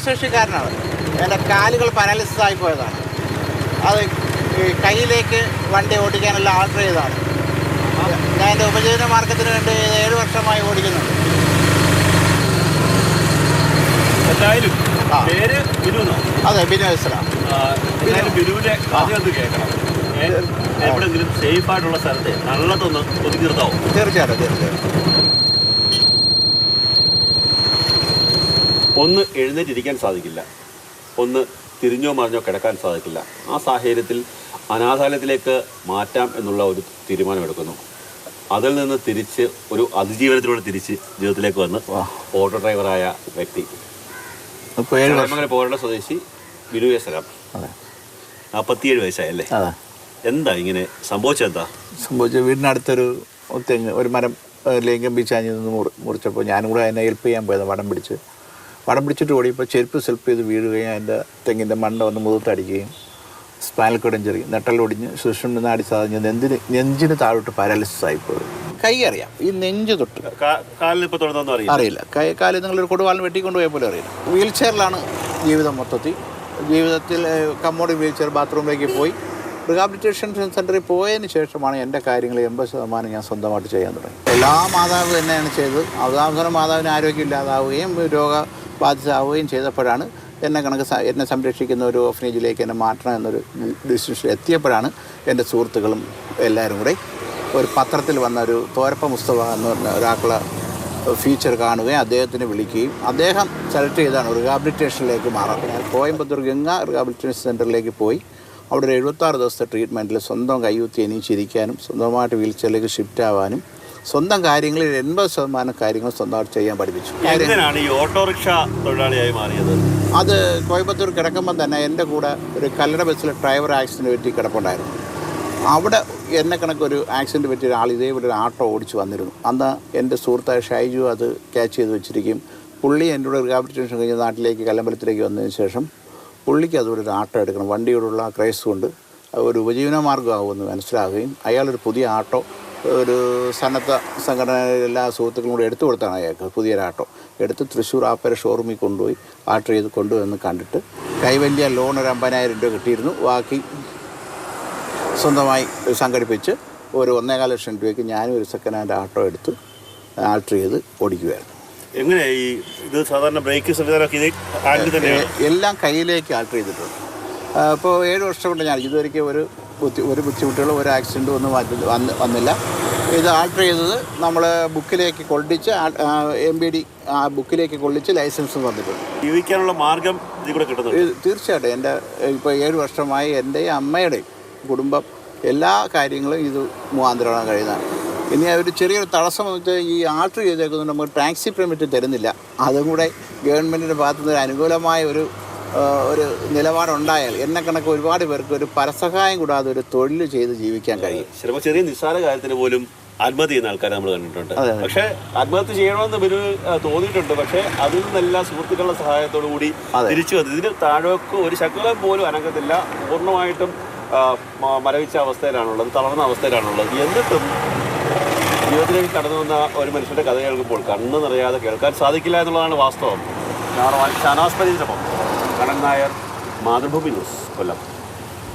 ഭിന്നശേഷിക്കാരനാണ്. എൻ്റെ കാലുകൾ പാരാലിസിസ് ആയി പോയതാണ്. അത് കയ്യിലേക്ക് വണ്ടി ഓടിക്കാനെല്ലാം ആൾട്ടർ ചെയ്തതാണ്. ഞാൻ എൻ്റെ ഉപജീവന മാർഗത്തിന് വേണ്ടി 7 വർഷമായി ഓടിക്കുന്നുണ്ട്. എന്തായാലും പേര് ബിനു. അതെ, ബിനു ഇസ്ലാം. ബിനുവിൻ്റെ ആദ്യം കേൾക്കണം. എവിടെയെങ്കിലും സേഫ് ആയിട്ടുള്ള സ്ഥലത്ത് നല്ലതൊന്ന് ഒതുക്കി നിർത്താവും. തീർച്ചയായിട്ടും. ഒന്ന് എഴുന്നേറ്റിരിക്കാൻ സാധിക്കില്ല, ഒന്ന് തിരിഞ്ഞോ മറിഞ്ഞോ കിടക്കാൻ സാധിക്കില്ല. ആ സാഹചര്യത്തിൽ അനാഥാലയത്തിലേക്ക് മാറ്റാം എന്നുള്ള ഒരു തീരുമാനമെടുക്കുന്നു. അതിൽ നിന്ന് തിരിച്ച് ഒരു അതിജീവനത്തിലൂടെ തിരിച്ച് ജീവിതത്തിലേക്ക് വന്ന് ഓട്ടോ ഡ്രൈവറായ വ്യക്തി പോരേണ്ട സ്വദേശി ബിനു ഇസ്ലാം. 47 വയസ്സായല്ലേ? എന്താ ഇങ്ങനെ സംഭവിച്ചെന്താ സംഭവിച്ചത്? വീടിനടുത്തൊരു തെങ്ങ്, ഒരു മരം ലേങ്കം ബീച്ചാഞ്ഞ് നിന്ന് മുറിച്ചപ്പോൾ ഞാനും കൂടെ അതിനെ ഹെൽപ്പ് ചെയ്യാൻ പോയത്. വടം പിടിച്ചിട്ട് ഓടിയപ്പോൾ ചെരുപ്പ് സെൽപ്പ് ചെയ്ത് വീഴുകയും അതിൻ്റെ തെങ്ങിൻ്റെ മണ്ട വന്ന് മുഖത്തടിക്കുകയും സ്പൈനൽ കോഡ് ഇഞ്ചറി, നെട്ടലൊടിഞ്ഞ് സുഷുമ്ന നാടി സാധിഞ്ഞ് നെഞ്ചിന് താഴോട്ട് പാരാലിസിസ് ആയിപ്പോയി. കൈ അറിയാം, ഈ നെഞ്ച് തൊട്ട് അറിയില്ല. കാലിൽ നിങ്ങളൊരു കൊടുവാളിന് വെട്ടിക്കൊണ്ടുപോയ പോലും അറിയില്ല. വീൽ ചെയറിലാണ് ജീവിതം മൊത്തത്തിൽ. ജീവിതത്തിൽ കമ്മോഡ് വീൽ ചെയർ ബാത്റൂമിലേക്ക് പോയി. റിഹാബിലിറ്റേഷൻ സെൻ്ററിൽ പോയതിന് ശേഷമാണ് എൻ്റെ കാര്യങ്ങൾ 80% ഞാൻ സ്വന്തമായിട്ട് ചെയ്യാൻ തുടങ്ങി. എല്ലാ മാതാവ് തന്നെയാണ് ചെയ്തത്. അവസാനം മാതാവിന് ആരോഗ്യമില്ലാതാവുകയും രോഗബാധിതരാവുകയും ചെയ്തപ്പോഴാണ് എന്നെ സംരക്ഷിക്കുന്ന ഒരു ഓഫനേജിലേക്ക് എന്നെ മാറ്റണം എന്നൊരു ഡിസിഷൻ എത്തിയപ്പോഴാണ് എൻ്റെ സുഹൃത്തുക്കളും എല്ലാവരും കൂടെ ഒരു പത്രത്തിൽ വന്ന ഒരു തോരപ്പ മുസ്തഫ എന്ന് പറഞ്ഞ ഒരാളുടെ ഫീച്ചർ കാണുകയും അദ്ദേഹത്തിനെ വിളിക്കുകയും അദ്ദേഹം സെലക്ട് ചെയ്താണ് റിഹാബിലിറ്റേഷനിലേക്ക് മാറാം. ഞാൻ കോയമ്പത്തൂർ ഗംഗ റിഹാബിലിറ്റേഷൻ സെൻ്ററിലേക്ക് പോയി. അവിടെ ഒരു 76 ദിവസത്തെ ട്രീറ്റ്മെൻറ്റിൽ സ്വന്തം കൈയൂത്തി എണീച്ചിരിക്കാനും സ്വന്തമായിട്ട് വീൽ ചെയറിലേക്ക് ഷിഫ്റ്റ് ആവാനും സ്വന്തം കാര്യങ്ങളിൽ 80% കാര്യങ്ങൾ സ്വന്തമായിട്ട് ചെയ്യാൻ പഠിപ്പിച്ചു. ഈ ഓട്ടോറിക്ഷ തൊഴിലാളിയായി മാറിയത് അത് കോയമ്പത്തൂർ കിടക്കുമ്പം തന്നെ എൻ്റെ കൂടെ ഒരു കല്ലട ബസ്സിൽ ഡ്രൈവർ ആക്സിഡൻറ്റ് പറ്റി കിടപ്പുണ്ടായിരുന്നു. അവിടെ എന്നെ കണക്കൊരു ആക്സിഡൻറ്റ് പറ്റിയ ഒരാൾ ഇതേപോലെ ഒരു ആട്ടോ ഓടിച്ച് വന്നിരുന്നു. അന്ന് എൻ്റെ സുഹൃത്തായ ഷൈജു അത് ക്യാച്ച് ചെയ്ത് വെച്ചിരിക്കും. പുള്ളി എൻ്റെ കൂടെ റിഹാബിലിറ്റേഷൻ കഴിഞ്ഞ് നാട്ടിലേക്ക് കല്ലമ്പലത്തിലേക്ക് വന്നതിന് ശേഷം പുള്ളിക്ക് അതുപോലെ ഒരു ആട്ടോ എടുക്കണം. വണ്ടിയോടുള്ള ക്രൈസ് കൊണ്ട് ഒരു ഉപജീവന മാർഗ്ഗമാകുമെന്ന് മനസ്സിലാകുകയും അയാളൊരു പുതിയ ആട്ടോ ഒരു സന്നദ്ധ സംഘടനയിലെ എല്ലാ സുഹൃത്തുക്കളും കൂടി എടുത്തു കൊടുത്താണ് അയാൾക്ക് പുതിയൊരാട്ടോ എടുത്ത് തൃശ്ശൂർ ആപ്പര ഷോറൂമിൽ കൊണ്ടുപോയി ആർട്ടർ ചെയ്ത് കൊണ്ടുവന്ന് കണ്ടിട്ട് കൈവല്യ ലോൺ ഒരു 50,000 രൂപ കിട്ടിയിരുന്നു. ബാക്കി സ്വന്തമായി സംഘടിപ്പിച്ച് ഒരു 1.25 ലക്ഷം രൂപയ്ക്ക് ഞാനും ഒരു സെക്കൻഡ് ഹാൻഡ് ആട്ടോ എടുത്ത് ആൾട്ടർ ചെയ്ത് ഓടിക്കുകയായിരുന്നു. എങ്ങനെ ഈ ഇത് സാധാരണ ബ്രേക്ക് സംവിധാനമൊക്കെ എല്ലാം കയ്യിലേക്ക് ആൾട്ടർ ചെയ്തിട്ടുണ്ട്. ഇപ്പോൾ 7 വർഷം കൊണ്ട് ഞാൻ ഇതുവരെയ്ക്ക് ഒരു ബുദ്ധിമുട്ടുകളും ഒരു ആക്സിഡൻറ്റും ഒന്നും വന്നില്ല. ഇത് ആൾട്ടർ ചെയ്തത് നമ്മൾ ബുക്കിലേക്ക് കൊള്ളിച്ച് MBD ബുക്കിലേക്ക് കൊള്ളിച്ച് ലൈസൻസ് വന്നിട്ടുണ്ട്. ജീവിക്കാനുള്ള മാർഗം ഇതിൽ കൂടെ കിട്ടുന്നത് തീർച്ചയായിട്ടും. എൻ്റെ ഇപ്പോൾ 7 വർഷമായി എൻ്റെയും അമ്മയുടെയും കുടുംബം എല്ലാ കാര്യങ്ങളും ഇത് മുഖാന്തരമാണ് കഴിയുന്നത്. ഇനി ഒരു ചെറിയൊരു തടസ്സം എന്ന് വെച്ചാൽ ഈ ആൾട്ടർ ചെയ്തേക്കുന്നത് നമുക്ക് ടാക്സി പെർമിറ്റ് തരുന്നില്ല. അതും കൂടെ ഗവൺമെൻറ്റിൻ്റെ ഭാഗത്തു നിന്ന് അനുകൂലമായ ഒരു നിലപാടുണ്ടായാൽ എന്നെ കണക്ക് ഒരുപാട് പേർക്ക് ഒരു പരസഹായം കൂടാതെ ഒരു തൊഴിൽ ചെയ്ത് ജീവിക്കാൻ കഴിയും. ചിലപ്പോൾ ചെറിയ നിസ്സാര കാര്യത്തിന് പോലും ആത്മഹത്യ ചെയ്യുന്ന ആൾക്കാരെ നമ്മൾ കണ്ടിട്ടുണ്ട്. പക്ഷേ ആത്മഹത്യ ചെയ്യണമെന്ന് ഇവര് തോന്നിയിട്ടുണ്ട്. പക്ഷേ അതിൽ നിന്നെല്ലാം സുഹൃത്തുക്കളുടെ സഹായത്തോടു കൂടി തിരിച്ചു വന്നു. ഇതിന് താഴേക്ക് ഒരു ശകലം പോലും അനങ്ങത്തില്ല. പൂർണ്ണമായിട്ടും മരവിച്ച അവസ്ഥയിലാണുള്ളത്, തളർന്ന അവസ്ഥയിലാണുള്ളത്. എന്നിട്ടും ജീവിതത്തിലേക്ക് കടന്നു വന്ന ഒരു മനുഷ്യൻ്റെ കഥ കേൾക്കുമ്പോൾ കണ്ണ് നിറയാതെ കേൾക്കാൻ സാധിക്കില്ല എന്നുള്ളതാണ് വാസ്തവം. ഷാനാസ് പരീതിനൊപ്പം കണ്ണൻ നായർ, മാതൃഭൂമി ന്യൂസ്, കൊല്ലം.